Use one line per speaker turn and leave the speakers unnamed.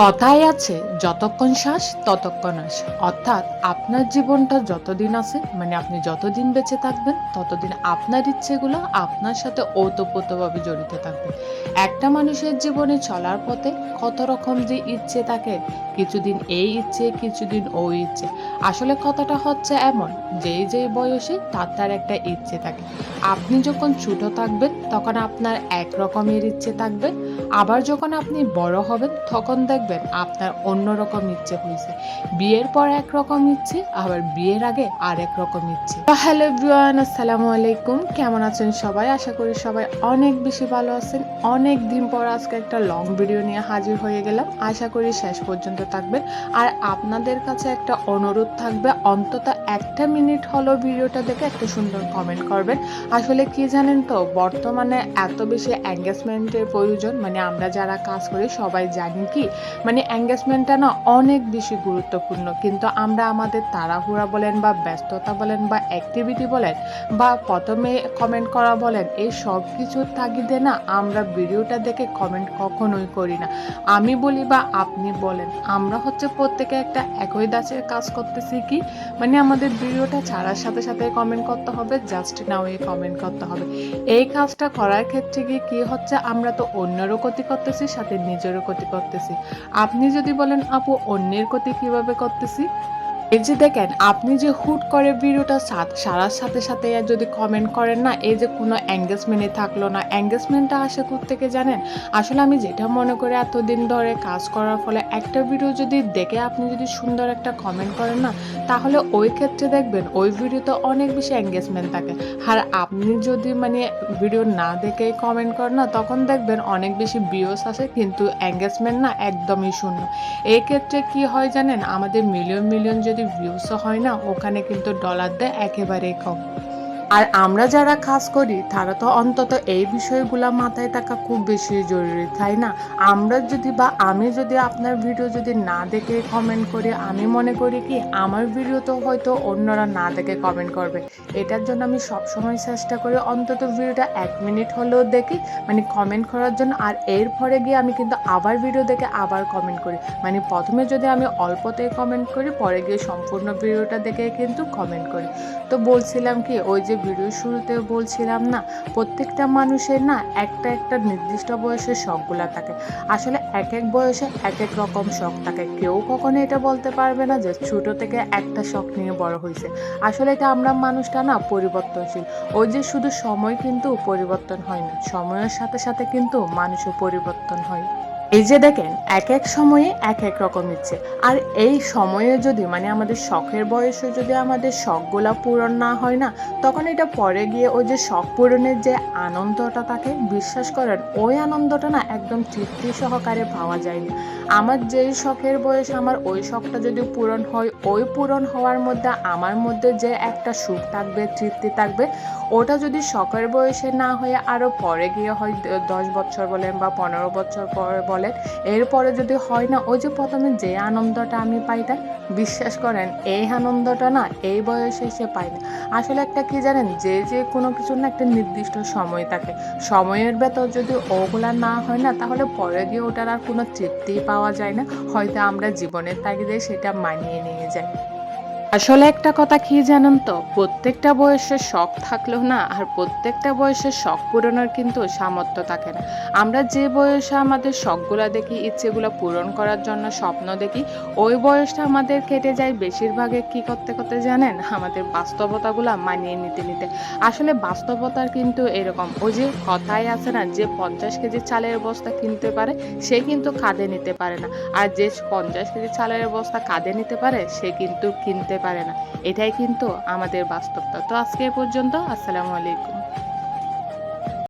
কথায় আছে যতক্ষণ শ্বাস ততক্ষণ আস। অর্থাৎ আপনার জীবনটা যতদিন আছে আপনি যতদিন বেঁচে থাকবেন ততদিন আপনার ইচ্ছেগুলো আপনার সাথে ওতপ্রোতভাবে জড়িত থাকবে। একটা মানুষের জীবনে চলার পথে কত রকম যে ইচ্ছে থাকে, কিছুদিন এই ইচ্ছে কিছুদিন ওই ইচ্ছে। আসলে কথাটা হচ্ছে এমন, যেই বয়সে তার একটা ইচ্ছে থাকে। আপনি যখন ছোট থাকবেন তখন আপনার এক রকমের ইচ্ছে থাকবে, আবার যখন আপনি বড় হবেন তখন দেখবেন আপনার অন্যরকম ইচ্ছে হয়েছে। বিয়ের পর একরকম ইচ্ছে, আবার বিয়ের আগে আরেক রকম ইচ্ছে। তো হ্যালো এভরিওয়ান, আসসালামু আলাইকুম। কেমন আছেন সবাই? আশা করি সবাই অনেক বেশি ভালো আছেন। অনেক দিন পর আজকে একটা লং ভিডিও নিয়ে হাজির হয়ে গেলাম। আশা করি শেষ পর্যন্ত থাকবেন। আর আপনাদের কাছে একটা অনুরোধ থাকবে, অন্তত একটা মিনিট হলো ভিডিওটা দেখে একটা সুন্দর কমেন্ট করবেন। আসলে কি জানেন তো, বর্তমানে এত বেশি এঙ্গেজমেন্টের প্রয়োজন, আমরা যারা কাজ করি সবাই জানি কি, এঙ্গেজমেন্টটা না অনেক বেশি গুরুত্বপূর্ণ, কিন্তু আমরা আমাদের তাড়াহুড়া বলেন বা ব্যস্ততা বলেন বা অ্যাক্টিভিটি বলেন বা প্রথমে কমেন্ট করা বলেন, এই সব কিছুর তাগিদে না আমরা ভিডিওটা দেখে কমেন্ট কখনোই করি না। আমি বলি বা আপনি বলেন, আমরা হচ্ছে প্রত্যেকে একটা একই দাঁচের কাজ করতেছি কি, আমাদের ভিডিওটা ছাড়ার সাথে সাথে কমেন্ট করতে হবে, জাস্ট নাও এই কমেন্ট করতে হবে। এই কাজটা করার ক্ষেত্রে গিয়ে কি হচ্ছে, আমরা তো অন্যেরও ক্ষতি করতেছি, সাথে নিজেরও ক্ষতি করতেছি। আপনি যদি বলেন আপু অন্যের ক্ষতি কিভাবে করতেছি, এই যে দেখেন, আপনি যে হুট করে ভিডিওটা সারার সাথে সাথে যদি কমেন্ট করেন না, এই যে কোনো এঙ্গেজমেন্টে থাকলো না, এঙ্গেজমেন্টটা আসে থেকে জানেন। আসলে আমি যেটা মনে করি, এতদিন ধরে কাজ করার ফলে একটা ভিডিও যদি দেখে আপনি যদি সুন্দর একটা কমেন্ট করেন না, তাহলে ওই ক্ষেত্রে দেখবেন ওই ভিডিওতে অনেক বেশি এঙ্গেজমেন্ট থাকে। আর আপনি যদি ভিডিও না দেখে কমেন্ট করেন না, তখন দেখবেন অনেক বেশি ভিউস আসে কিন্তু এঙ্গেজমেন্ট না একদমই শূন্য। এই ক্ষেত্রে কি হয় জানেন, আমাদের মিলিয়ন মিলিয়ন যদি ভিউসও হয় না, ওখানে কিন্তু ডলার দেয় একেবারেই কম। আর আমরা যারা কাজ করি তারা তো অন্তত এই বিষয়গুলা মাথায় থাকা খুব বেশি জরুরি, তাই না? আমরা যদি বা আমি যদি আপনার ভিডিও যদি না দেখে কমেন্ট করি, আমি মনে করি কি আমার ভিডিও তো হয়তো অন্যরা না দেখে কমেন্ট করবে। এটার জন্য আমি সবসময় চেষ্টা করি অন্তত ভিডিওটা 1 মিনিট হলেও দেখি, কমেন্ট করার জন্য। আর এরপরে গিয়ে আমি কিন্তু আবার ভিডিও দেখে আবার কমেন্ট করি। প্রথমে যদি আমি অল্পতেই কমেন্ট করি, পরে গিয়ে সম্পূর্ণ ভিডিওটা দেখে কিন্তু কমেন্ট করি। তো বলছিলাম কি, ওই যে ভিডিও শুরুতে বলছিলাম না, প্রত্যেকটা মানুষের না একটা একটা নির্দিষ্ট বয়সের শখগুলা থাকে। আসলে এক এক বয়সে এক এক রকম শখ থাকে। কেউ কখনো এটা বলতে পারবে না যে ছোট থেকে একটা শখ নিয়ে বড় হয়েছে। আসলে এটা আমরা মানুষটা না পরিবর্তনশীল। ওই যে শুধু সময় কিন্তু পরিবর্তন হয় না, সময়ের সাথে সাথে কিন্তু মানুষও পরিবর্তন হয়। এই যে দেখেন, এক এক সময়ে এক এক রকম ইচ্ছে। আর এই সময়ে যদি আমাদের শখের বয়সে যদি আমাদের শখগুলা পূরণ না হয় না, তখন এটা পরে গিয়ে ওই যে শখ পূরণের যে আনন্দটা থাকে, বিশ্বাস করেন ওই আনন্দটা না একদম তৃপ্তি সহকারে পাওয়া যায় না। আমার যেই শখের বয়স, আমার ওই শখটা যদি পূরণ হয়, ওই পূরণ হওয়ার মধ্যে আমার মধ্যে যে একটা সুখ থাকবে, তৃপ্তি থাকবে, ওটা যদি শখের বয়সে না হয়ে আরও পরে গিয়ে হয়, 10 বছর বলেন বা 15 বছর পরে বলেন, এরপরে যদি হয় না, ওই যে প্রথমে যে আনন্দটা আমি পাইতাম, বিশ্বাস করেন এই আনন্দটা না এই বয়সে এসে পাই না। আসলে একটা কি জানেন, যে কোনো কিছুর না একটা নির্দিষ্ট সময় থাকে, সময়ের ভেতর যদি ওগুলা না হয় না, তাহলে পরে গিয়ে ওটার আর কোনো তৃপ্তিই পাওয়া যায় না। হয়তো আমরা জীবনের তাগিদে সেটা মানিয়ে নিয়ে যাই। আসলে একটা কথা কি জানেন তো, প্রত্যেকটা বয়সের শখ থাকলেও না, আর প্রত্যেকটা বয়সের শখ পূরণের কিন্তু সামর্থ্য থাকে না। আমরা যে বয়সে আমাদের শখগুলা দেখি, ইচ্ছেগুলো পূরণ করার জন্য স্বপ্ন দেখি, ওই বয়সটা আমাদের কেটে যায় বেশিরভাগে কি করতে করতে জানেন, আমাদের বাস্তবতাগুলা মানিয়ে নিতে নিতে। আসলে বাস্তবতার কিন্তু এরকম, ওই যে কথাই আছে না, যে 50 কেজি চালের বস্তা কিনতে পারে সে কিন্তু কাঁধে নিতে পারে না, আর যে 50 কেজি চালের বস্তা কাঁধে নিতে পারে সে কিন্তু কিনতে পারে না। এটাই কিন্তু আমাদের বাস্তবতা। তো আজকে এ পর্যন্ত। আসসালামু আলাইকুম।